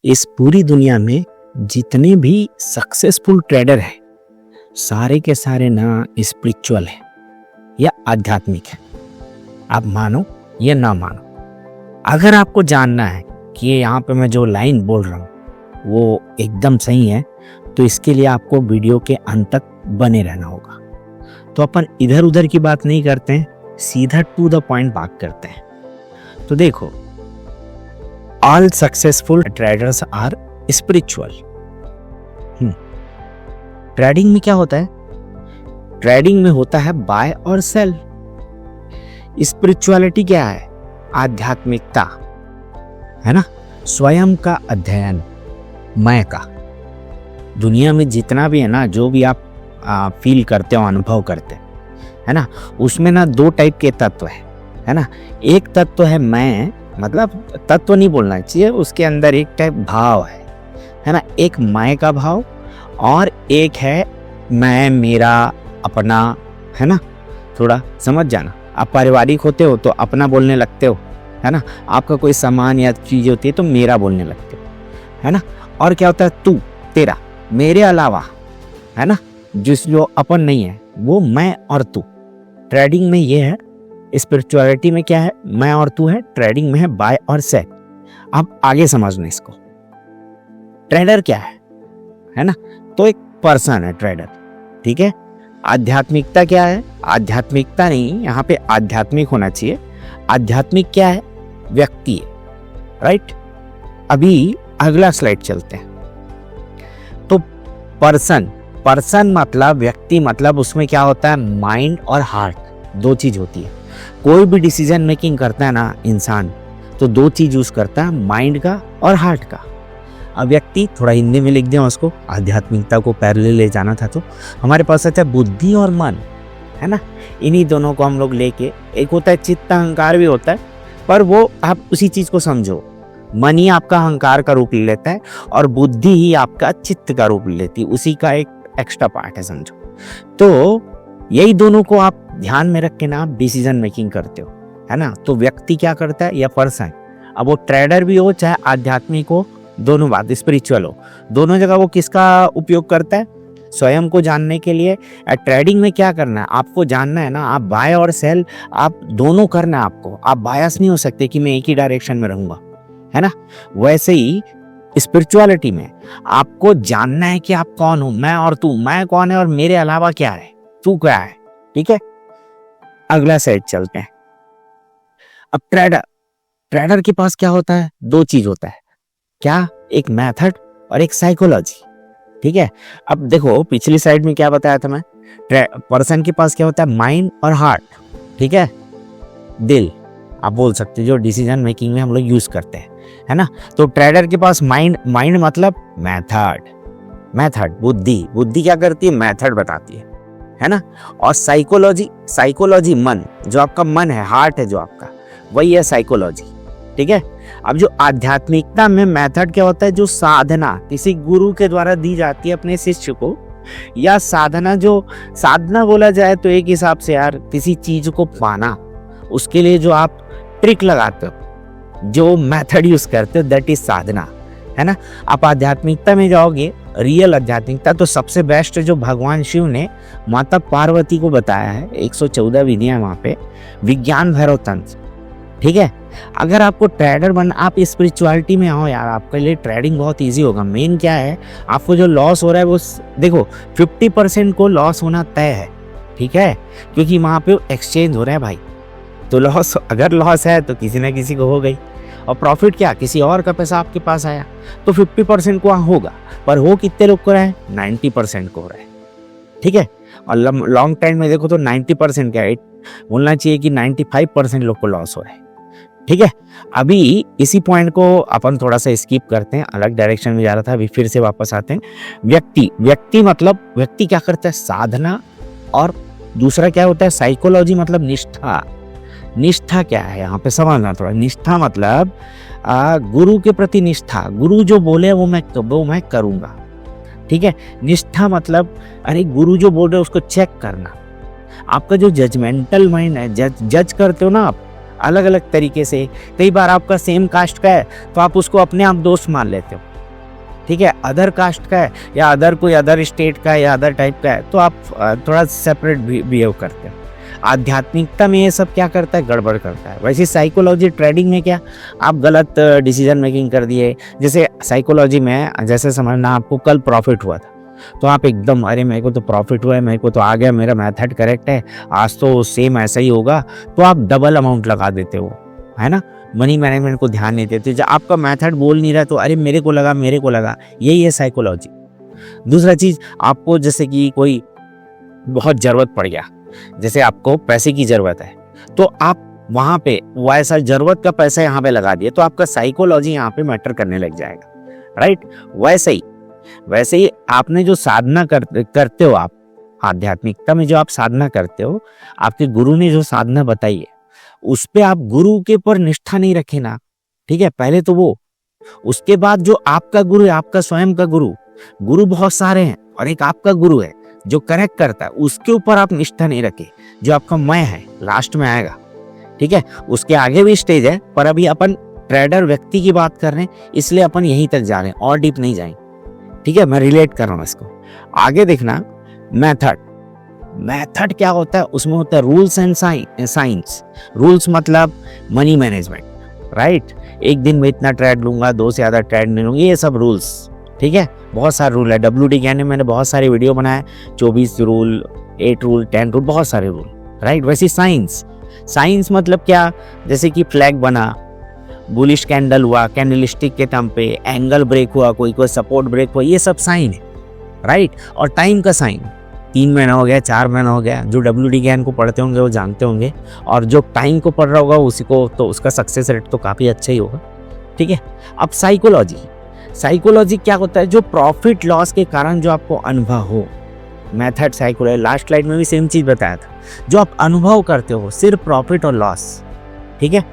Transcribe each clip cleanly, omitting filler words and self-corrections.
इस पूरी दुनिया में जितने भी सक्सेसफुल ट्रेडर हैं सारे के सारे ना स्पिरिचुअल है या आध्यात्मिक है। आप मानो या ना मानो, अगर आपको जानना है कि ये यहाँ पे मैं जो लाइन बोल रहा हूँ वो एकदम सही है तो इसके लिए आपको वीडियो के अंत तक बने रहना होगा। तो अपन इधर उधर की बात नहीं करते हैं, सीधा टू द पॉइंट बात करते हैं। तो देखो, all successful traders are spiritual. Trading में क्या होता है? ट्रेडिंग में होता है बाय और सेल। स्पिरिचुअलिटी क्या है? आध्यात्मिकता है ना, स्वयं का अध्ययन, मैं का। दुनिया में जितना भी है ना, जो भी आप फील करते हो, अनुभव करते है ना, उसमें ना दो टाइप के तत्व है ना। एक तत्व है मैं, मतलब तत्व नहीं बोलना चाहिए, उसके अंदर एक टाइप भाव है ना। एक मैं का भाव और एक है मैं, मेरा, अपना, है ना। थोड़ा समझ जाना, आप पारिवारिक होते हो तो अपना बोलने लगते हो, है ना। आपका कोई सामान या चीज़ होती है तो मेरा बोलने लगते हो, है ना। और क्या होता है? तू, तेरा, मेरे अलावा, है ना, जो अपन नहीं है वो मैं और तू। ट्रेडिंग में ये है। स्पिरिचुअलिटी में क्या है? मैं और तू है। ट्रेडिंग में है बाय और सेल। अब आगे समझना इसको। ट्रेडर क्या है ना, तो एक पर्सन है ट्रेडर, ठीक है। आध्यात्मिकता क्या है? आध्यात्मिकता नहीं, यहाँ पे आध्यात्मिक होना चाहिए। आध्यात्मिक क्या है? व्यक्ति है, राइट। अभी अगला स्लाइड चलते हैं। तो पर्सन मतलब व्यक्ति, मतलब उसमें क्या होता है? माइंड और हार्ट, दो चीज होती है। कोई भी डिसीजन मेकिंग करता है ना इंसान, तो दो चीज यूज करता है, माइंड का और हार्ट का। अब व्यक्ति, थोड़ा हिंदी में लिख दें उसको, आध्यात्मिकता को पैरेलल ले जाना था तो हमारे पास आता है बुद्धि और मन, है ना। इन्हीं दोनों को हम लोग लेके, एक होता है चित्त, अहंकार भी होता है, पर वो आप उसी चीज को समझो। मन ही आपका अहंकार का रूप ले लेता है और बुद्धि ही आपका चित्त का रूप ले लेती है, उसी का एक एक्स्ट्रा पार्ट है, समझो। तो यही दोनों को आप ध्यान में रख के ना आप डिसीजन मेकिंग करते हो, है ना। तो व्यक्ति क्या करता है? या पर्सन, अब वो ट्रेडर भी हो चाहे आध्यात्मिक हो, दोनों बात, स्पिरिचुअल हो, दोनों जगह वो किसका उपयोग करता है? स्वयं को जानने के लिए। ट्रेडिंग में क्या करना है? आपको जानना है ना, आप बाय और सेल आप दोनों करना है आपको। आप बायस नहीं हो सकते कि मैं एक ही डायरेक्शन में रहूंगा, है ना। वैसे ही स्पिरिचुअलिटी में आपको जानना है कि आप कौन हो, मैं और तू। मैं कौन है और मेरे अलावा क्या है, तू क्या है, ठीक है। अगला साइड चलते हैं। अब ट्रेडर के पास क्या होता है? दो चीज होता है। क्या? एक मेथड और एक साइकोलॉजी, ठीक है। अब देखो, पिछली साइड में क्या बताया था मैं? पर्सन के पास क्या होता है? माइंड और हार्ट, ठीक है, दिल आप बोल सकते हो, जो डिसीजन मेकिंग में हम लोग यूज करते हैं, है ना। तो ट्रेडर के पास माइंड मतलब मेथड, बुद्धि क्या करती है? मेथड बताती है ना। और साइकोलॉजी मन, जो आपका मन है, हार्ट है जो आपका, वही है साइकोलॉजी, ठीक है। अब जो आध्यात्मिकता में मेथड क्या होता है? जो साधना किसी गुरु के द्वारा दी जाती है अपने शिष्य को, या साधना, जो साधना बोला जाए तो एक हिसाब से यार किसी चीज को पाना, उसके लिए जो आप ट्रिक लगाते हो, जो मेथड यूज करते हो, दैट इज साधना, है ना। आप आध्यात्मिकता में जाओगे, रियल आध्यात्मिकता, तो सबसे बेस्ट जो भगवान शिव ने माता पार्वती को बताया है, 114 विधियां वहां पे, विज्ञान भैरव तंत्र, ठीक है। अगर आपको ट्रेडर बनना, आप स्पिरिचुअलिटी में आओ यार, आपके लिए ट्रेडिंग बहुत इजी होगा। मेन क्या है, आपको जो लॉस हो रहा है वो देखो, 50% को लॉस होना तय है, ठीक है, क्योंकि वहां पे एक्सचेंज हो रहा है भाई। तो लॉस, अगर लॉस है तो किसी ना किसी को हो गई, और प्रॉफिट क्या, किसी और का पैसा आपके पास आया, तो 50% को वहाँ होगा। पर हो कितने लोग को रहा है? 90% को हो रहा है, ठीक है। और लॉन्ग टाइम में देखो तो 90% क्या है, बोलना चाहिए कि 95% लोग को लॉस हो रहा है, ठीक है। अभी इसी पॉइंट को अपन थोड़ा सा स्किप करते हैं, अलग डायरेक्शन में जा रहा था, अभी फिर से वापस आते हैं। व्यक्ति मतलब व्यक्ति क्या करता है? साधना। और दूसरा क्या होता है? साइकोलॉजी, मतलब निष्ठा क्या है यहाँ पे समझना थोड़ा। निष्ठा मतलब गुरु के प्रति निष्ठा, गुरु जो बोले वो मैं करूंगा, ठीक है। निष्ठा मतलब अरे गुरु जो बोल रहे उसको चेक करना। आपका जो जजमेंटल माइंड है, जज करते हो ना आप अलग अलग तरीके से। कई बार आपका सेम कास्ट का है तो आप उसको अपने आप दोस्त मान लेते हो, ठीक है, अदर कास्ट का है या अदर कोई अदर स्टेट का है या अदर टाइप का है, तो आप थोड़ा सेपरेट बिहेव करते हो। आध्यात्मिकता में ये सब क्या करता है, गड़बड़ करता है। वैसे साइकोलॉजी ट्रेडिंग में क्या, आप गलत डिसीजन मेकिंग कर दिए। जैसे साइकोलॉजी में जैसे समझना, आपको कल प्रॉफिट हुआ था तो आप एकदम, अरे मेरे को तो प्रॉफिट हुआ है, मेरे को तो आ गया, मेरा मेथड करेक्ट है, आज तो सेम ऐसा ही होगा, तो आप डबल अमाउंट लगा देते हो, है ना। मनी मैनेजमेंट को ध्यान नहीं देते। जब आपका मेथड बोल नहीं रहा तो अरे मेरे को लगा, मेरे को लगा, यही है साइकोलॉजी। दूसरा चीज़, आपको जैसे कि कोई बहुत ज़रूरत पड़ गया, जैसे आपको पैसे की ज़रूरत है, तो आप वहाँ पे वैसा ज़रूरत का पैसा यहाँ पे लगा दिए, तो आपका साइकोलॉजी यहाँ पे मैटर करने लग जाएगा, राइट। वैसे ही आपने जो साधना करते हो, आप आध्यात्मिकता में जो आप साधना करते हो, आपके गुरु ने जो साधना बताई है, उस पे आप गुरु के ऊपर निष्ठा नहीं रखे ना, ठीक है, पहले तो वो, उसके बाद जो आपका गुरु है, आपका स्वयं का गुरु बहुत सारे हैं और एक आपका गुरु है जो करेक्ट करता है, उसके ऊपर आप निष्ठा नहीं रखे। जो आपका मैं है लास्ट में आएगा, ठीक है, उसके आगे भी स्टेज है, पर अभी अपन ट्रेडर व्यक्ति की बात कर रहे हैं, इसलिए अपन यहीं तक जा रहे हैं और डीप नहीं जाएंगे, ठीक है। मैं रिलेट कर रहा हूँ इसको। आगे देखना, मेथड क्या होता है, उसमें होता है रूल्स एंड साइंस। रूल्स मतलब मनी मैनेजमेंट, राइट। एक दिन में इतना ट्रेड लूंगा, 2 से ज़्यादा ट्रेड नहीं लूंगा, ये सब रूल्स, ठीक है। बहुत सारे रूल है, WD ज्ञान में मैंने बहुत सारे वीडियो बनाए, 24 रूल, 8 रूल, 10 रूल, बहुत सारे रूल, राइट। वैसे साइंस मतलब क्या, जैसे कि फ्लैग बना, बुलिश कैंडल हुआ, कैंडलस्टिक के टाइम पे एंगल ब्रेक हुआ, कोई सपोर्ट ब्रेक हुआ, ये सब साइन है, राइट। और टाइम का साइन, 3 महीना हो गया, 4 महीना हो गया, जो WD ज्ञान को पढ़ते होंगे वो जानते होंगे, और जो टाइम को पढ़ रहा होगा उसी को, तो उसका सक्सेस रेट तो काफ़ी अच्छा ही होगा, ठीक है। अब साइकोलॉजी क्या होता है, जो प्रॉफिट लॉस के कारण जो आपको अनुभव हो, मेथड साइकोलॉजी, लास्ट स्लाइड में भी सेम चीज़ बताया था, जो आप अनुभव करते हो सिर्फ प्रॉफिट और लॉस, ठीक है।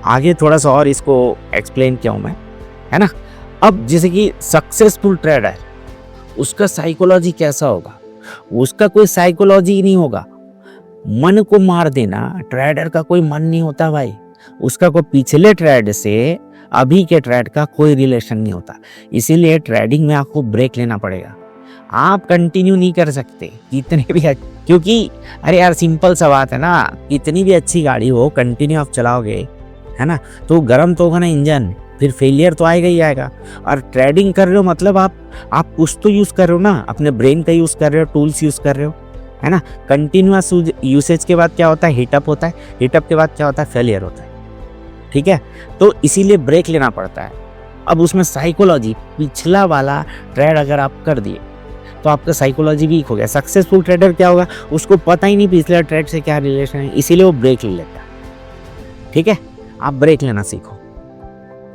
आगे थोड़ा सा और इसको एक्सप्लेन किया हूँ मैं, है ना। अब जैसे कि सक्सेसफुल ट्रेडर, उसका साइकोलॉजी कैसा होगा, उसका कोई साइकोलॉजी ही नहीं होगा। मन को मार देना, ट्रेडर का कोई मन नहीं होता भाई, उसका कोई पिछले ट्रेड से अभी के ट्रेड का कोई रिलेशन नहीं होता। इसीलिए ट्रेडिंग में आपको ब्रेक लेना पड़ेगा, आप कंटिन्यू नहीं कर सकते कितने भी, क्योंकि अरे यार सिंपल सा बात है ना, कितनी भी अच्छी गाड़ी हो, कंटिन्यू आप चलाओगे, है ना, तो गर्म तो होगा ना इंजन, फिर फेलियर तो आएगा ही आएगा। और ट्रेडिंग कर रहे हो मतलब आप कुछ तो यूज़ कर रहे हो ना, अपने ब्रेन का यूज़ कर रहे हो, टूल्स यूज़ कर रहे हो, है ना। कंटिन्यूअस यूसेज के बाद क्या होता है, हीटअप होता है, हीटअप के बाद क्या होता है, फेलियर होता है, ठीक है। तो इसीलिए ब्रेक लेना पड़ता है। अब उसमें साइकोलॉजी, पिछला वाला ट्रेड अगर आप कर दिए तो आपका साइकोलॉजी वीक हो गया। सक्सेसफुल ट्रेडर क्या होगा, उसको पता ही नहीं पिछले ट्रेड से क्या रिलेशन है, इसीलिए वो ब्रेक ले लेता है, ठीक है। आप ब्रेक लेना सीखो,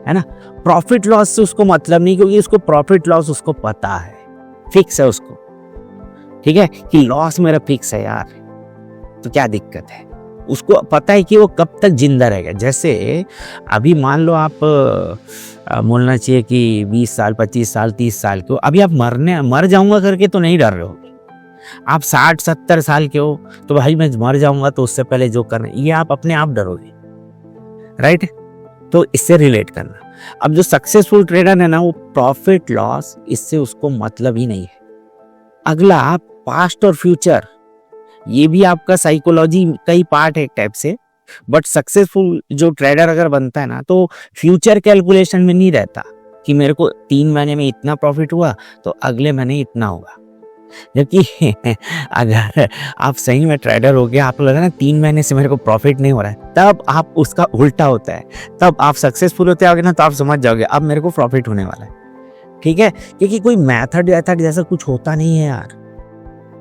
है ना। प्रॉफिट लॉस से उसको मतलब नहीं, क्योंकि उसको प्रॉफिट लॉस उसको पता है, फिक्स है उसको, ठीक है, कि लॉस मेरा फिक्स है यार, तो क्या दिक्कत है, उसको पता है कि वो कब तक जिंदा रहेगा। जैसे अभी मान लो आप बोलना चाहिए कि 20 साल, 25 साल, 30 साल के हो, अभी आप मर जाऊंगा करके तो नहीं डर रहे हो। आप 60-70 साल के हो तो भाई मैं मर जाऊंगा तो उससे पहले जो करना, ये आप अपने आप डरोगे, राइट। तो इससे रिलेट करना। अब जो सक्सेसफुल ट्रेडर है ना, वो प्रॉफिट लॉस इससे उसको मतलब ही नहीं है। अगला, पास्ट और फ्यूचर, ये भी आपका साइकोलॉजी का ही पार्ट है एक टाइप से। बट सक्सेसफुल जो ट्रेडर अगर बनता है ना, तो फ्यूचर कैलकुलेशन में नहीं रहता कि मेरे को 3 महीने में इतना प्रॉफिट हुआ तो अगले महीने इतना होगा। जबकि अगर आप सही में ट्रेडर हो गया, आपको लगा ना 3 महीने से मेरे को प्रॉफिट नहीं हो रहा है, तब आप उसका उल्टा होता है, तब आप सक्सेसफुल होते आओगे ना, तो आप समझ जाओगे अब मेरे को प्रॉफिट होने वाला है, ठीक है। क्योंकि कोई मेथड जैसा कुछ होता नहीं है यार,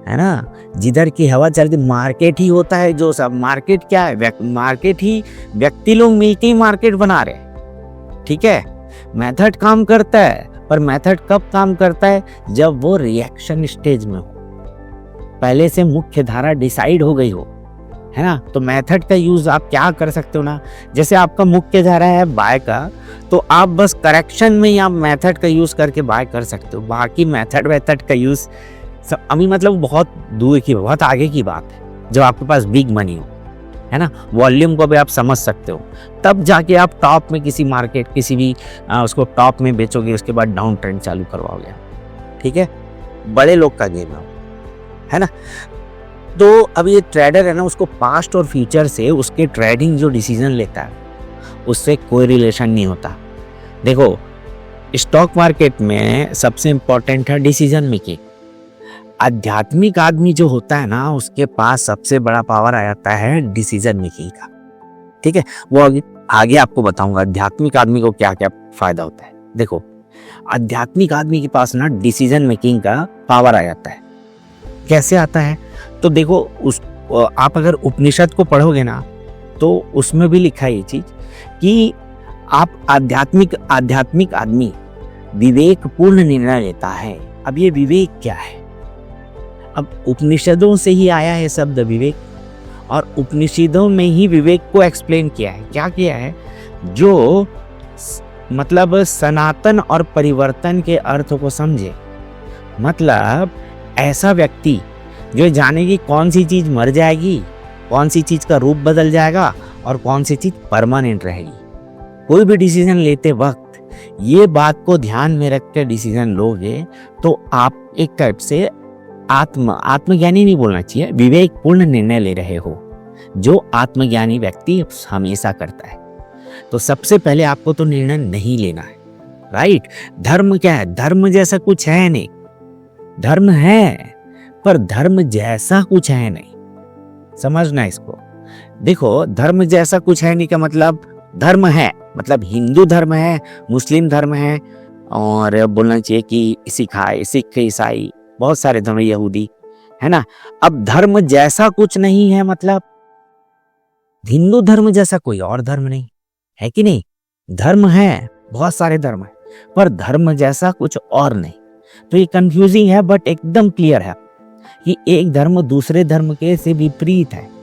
है ना। जिधर की हवा चलती, मार्केट ही होता है जो सब। मार्केट क्या है, मार्केट ही व्यक्ति लोग मिलके ही मार्केट बना रहे, ठीक है। मेथड काम करता है, पर मेथड कब काम करता है, जब वो रिएक्शन स्टेज में हो, पहले से मुख्य धारा डिसाइड हो गई हो, है ना। तो मेथड का यूज आप क्या कर सकते हो ना, जैसे आपका मुख्य धारा है बाय का, तो आप बस करेक्शन में ही आप मेथड का यूज करके बाय कर सकते हो। बाकी मेथड का यूज सब अभी मतलब बहुत दूर की, बहुत आगे की बात है, जब आपके पास बिग मनी हो, है ना, वॉल्यूम को भी आप समझ सकते हो, तब जाके आप टॉप में किसी मार्केट किसी भी उसको टॉप में बेचोगे, उसके बाद डाउन ट्रेंड चालू करवाओगे। ठीक है, बड़े लोग का गेम है ना। तो अब ये ट्रेडर है ना, उसको पास्ट और फ्यूचर से उसके ट्रेडिंग जो डिसीजन लेता है उससे कोई रिलेशन नहीं होता। देखो, स्टॉक मार्केट में सबसे इंपॉर्टेंट है डिसीजन मेकिंग। आध्यात्मिक आदमी जो होता है ना, उसके पास सबसे बड़ा पावर आ जाता है डिसीजन मेकिंग का। ठीक है, वो आगे आपको बताऊंगा आध्यात्मिक आदमी को क्या क्या फायदा होता है। देखो, आध्यात्मिक आदमी के पास ना डिसीजन मेकिंग का पावर आ जाता है। कैसे आता है? तो देखो, आप अगर उपनिषद को पढ़ोगे ना, तो उसमें भी लिखा है ये चीज कि आप आध्यात्मिक आदमी विवेकपूर्ण निर्णय लेता है। अब ये विवेक क्या है? अब उपनिषदों से ही आया है शब्द विवेक, और उपनिषदों में ही विवेक को एक्सप्लेन किया है। क्या किया है? जो मतलब सनातन और परिवर्तन के अर्थ को समझे। मतलब ऐसा व्यक्ति जो जाने की कौन सी चीज मर जाएगी, कौन सी चीज का रूप बदल जाएगा और कौन सी चीज परमानेंट रहेगी। कोई भी डिसीजन लेते वक्त ये बात को ध्यान में रख के डिसीजन लोगे तो आप एक टाइप से आत्मज्ञानी नहीं बोलना चाहिए, विवेकपूर्ण निर्णय ले रहे हो, जो आत्मज्ञानी व्यक्ति हमेशा करता है। तो सबसे पहले आपको तो निर्णय नहीं लेना है, राइट। धर्म क्या है? धर्म जैसा कुछ है नहीं। धर्म है पर धर्म जैसा कुछ है नहीं, समझना इसको। देखो, धर्म जैसा कुछ है नहीं का मतलब धर्म है, मतलब हिंदू धर्म है, मुस्लिम धर्म है, और बोलना चाहिए कि सिख ईसाई, बहुत सारे धर्म, यहूदी, है ना। अब धर्म जैसा कुछ नहीं है, मतलब हिंदू धर्म जैसा कोई और धर्म नहीं है, कि नहीं। धर्म है, बहुत सारे धर्म है, पर धर्म जैसा कुछ और नहीं। तो ये कंफ्यूजिंग है, बट एकदम क्लियर है कि एक धर्म दूसरे धर्म के से विपरीत है।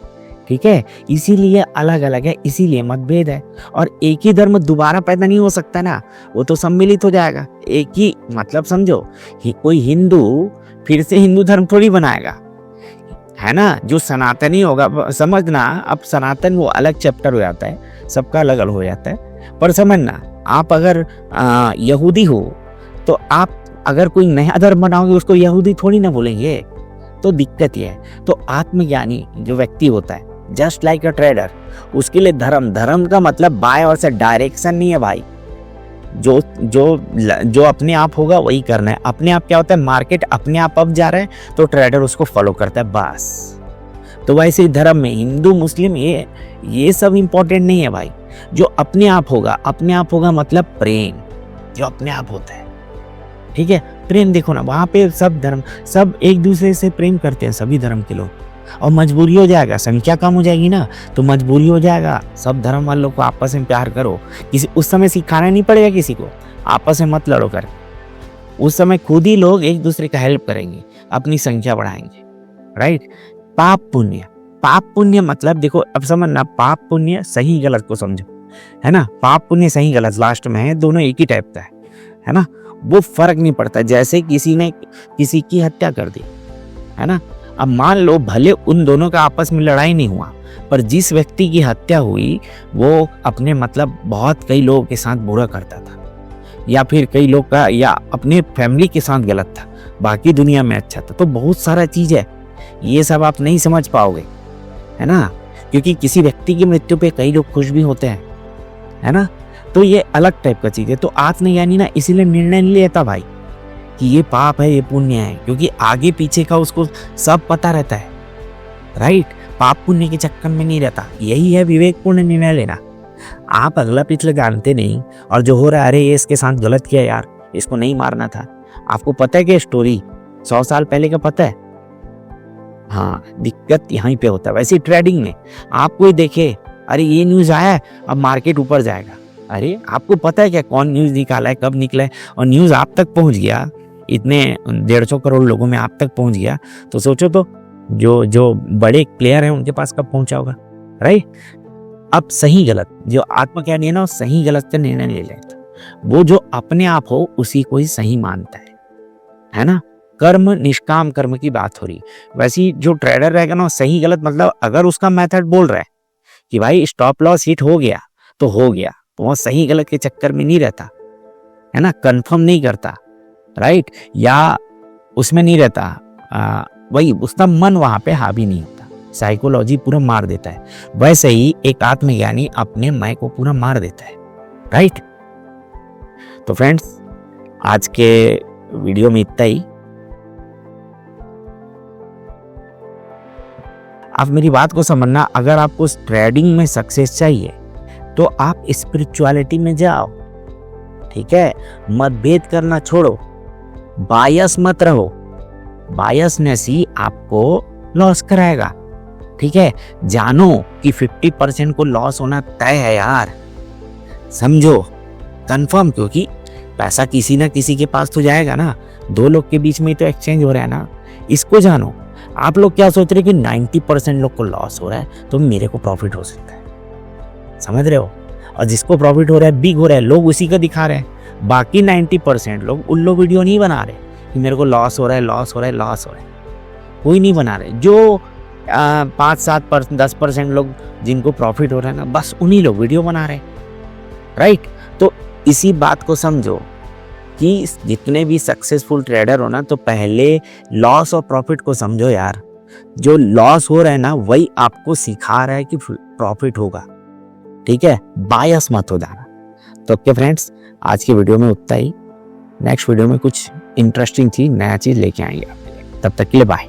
ठीक है, इसीलिए अलग अलग है, इसीलिए मतभेद है। और एक ही धर्म दोबारा पैदा नहीं हो सकता ना, वो तो सम्मिलित हो जाएगा। एक ही, मतलब समझो, कोई हिंदू फिर से हिंदू धर्म थोड़ी बनाएगा, है ना। जो सनातनी होगा, समझना, अब सनातन वो अलग चैप्टर हो जाता है, सबका अलग अलग हो जाता है। पर समझना, आप अगर यहूदी हो तो आप अगर कोई नया धर्म बनाओगे उसको यहूदी थोड़ी ना बोलेंगे, तो दिक्कत ये है। तो आत्मज्ञानी जो व्यक्ति होता है, जस्ट लाइक अ ट्रेडर, उसके लिए धर्म का मतलब बाय और से डायरेक्शन नहीं है भाई। जो अपने आप होगा वही करना है। अपने आप क्या होता है? मार्केट अपने आप अप जा रहा है तो ट्रेडर उसको फॉलो करता है, बस। तो वैसे ही धर्म में हिंदू मुस्लिम ये सब इंपॉर्टेंट नहीं है भाई। जो अपने आप होगा मतलब प्रेम, जो अपने आप होता है। ठीक है, प्रेम देखो ना, वहां पे सब एक दूसरे से प्रेम करते हैं, सभी धर्म के लोग। और मजबूरी हो जाएगा, संख्या कम हो जाएगी ना, तो मजबूरी हो जाएगा, सब धर्म वालों को आपस में प्यार करो। उस समय सिखाना नहीं पड़ेगा किसी को, आपस में मत लड़ो कर। उस समय खुद ही लोग एक दूसरे का हेल्प करेंगे, अपनी संख्या बढ़ाएंगे, राइट। पाप पुण्य मतलब देखो, अब समझना, पाप पुण्य सही गलत को समझो, है ना। पाप पुण्य सही गलत लास्ट में है, दोनों एक ही टाइप का है ना। वो फर्क नहीं पड़ता। जैसे किसी ने किसी की हत्या कर दी, है ना। अब मान लो भले उन दोनों का आपस में लड़ाई नहीं हुआ, पर जिस व्यक्ति की हत्या हुई वो अपने मतलब बहुत कई लोगों के साथ बुरा करता था, या फिर कई लोग का, या अपने फैमिली के साथ गलत था, बाकी दुनिया में अच्छा था। तो बहुत सारा चीज है, ये सब आप नहीं समझ पाओगे, है ना, क्योंकि किसी व्यक्ति की मृत्यु पे कई लोग खुश भी होते हैं, है ना। तो ये अलग टाइप का चीज है। तो आत्मज्ञानी ना इसीलिए निर्णय नहीं लेता भाई कि ये पाप है, ये पुण्य है, क्योंकि आगे पीछे का उसको सब पता रहता है, राइट। पाप पुण्य के चक्कर में नहीं रहता। यही है विवेकपूर्ण निर्णय लेना। आप अगला पिछला जानते नहीं, और जो हो रहा है, अरे ये इसके साथ गलत किया यार, इसको नहीं मारना था। आपको पता है कि स्टोरी 100 साल पहले का पता है। हाँ, दिक्कत यहीं पे होता है। वैसे ट्रेडिंग में आप कोई देखे, अरे ये न्यूज आया है, अब मार्केट ऊपर जाएगा। अरे आपको पता है क्या कौन न्यूज निकाला है, कब निकला है, और न्यूज आप तक पहुंच गया, इतने 150 करोड़ लोगों में आप तक पहुंच गया, तो सोचो तो जो बड़े प्लेयर हैं उनके पास कब पहुंचा होगा, राइट। अब सही गलत, जो आत्मज्ञानी है ना, सही गलत से निर्णय ले लेता। वो जो अपने आप हो उसी को ही सही मानता है ना। कर्म, निष्काम कर्म की बात हो रही। वैसे जो ट्रेडर रहेगा ना, सही गलत मतलब अगर उसका मेथड बोल रहा है कि भाई स्टॉप लॉस हिट हो गया तो हो गया, तो वो सही गलत के चक्कर में नहीं रहता है ना, कंफर्म नहीं करता, राइट, या उसमें नहीं रहता, वही उसका मन वहां पे हावी नहीं होता, साइकोलॉजी पूरा मार देता है। वैसे ही एक आत्मज्ञानी अपने मैं को पूरा मार देता है, राइट। तो फ्रेंड्स आज के वीडियो में इतना ही। आप मेरी बात को समझना, अगर आपको ट्रेडिंग में सक्सेस चाहिए तो आप स्पिरिचुअलिटी में जाओ, ठीक है। मतभेद करना छोड़ो, बायस मत रहो, बायसनेस ही आपको लॉस कराएगा, ठीक है। जानो कि 50% को लॉस होना तय है यार, समझो, कंफर्म, क्योंकि पैसा किसी ना किसी के पास तो जाएगा ना, दो लोग के बीच में तो एक्सचेंज हो रहा है ना, इसको जानो। आप लोग क्या सोच रहे कि 90% लोग को लॉस हो रहा है तो मेरे को प्रॉफिट हो सकता है, समझ रहे हो, और जिसको प्रॉफिट हो रहा है, बिग हो रहा है, लोग उसी का दिखा रहे हैं। बाकी 90% लोग उल्लू वीडियो नहीं बना रहे कि मेरे को लॉस हो रहा है, लॉस हो रहा है, लॉस हो रहा है, कोई नहीं बना रहे। जो 5-7% 10% लोग जिनको प्रॉफिट हो रहा है ना, बस उन्हीं लोग वीडियो बना रहे, राइट। तो इसी बात को समझो कि जितने भी सक्सेसफुल ट्रेडर हो ना, तो पहले लॉस और प्रॉफिट को समझो यार। जो लॉस हो रहा है ना, वही आपको सिखा रहा है कि प्रॉफिट होगा, ठीक है, बायस मत हो जाना। तो ओके फ्रेंड्स, आज की वीडियो में उतना ही। नेक्स्ट वीडियो में कुछ इंटरेस्टिंग चीज, नया चीज लेके आएंगे, तब तक के लिए बाय।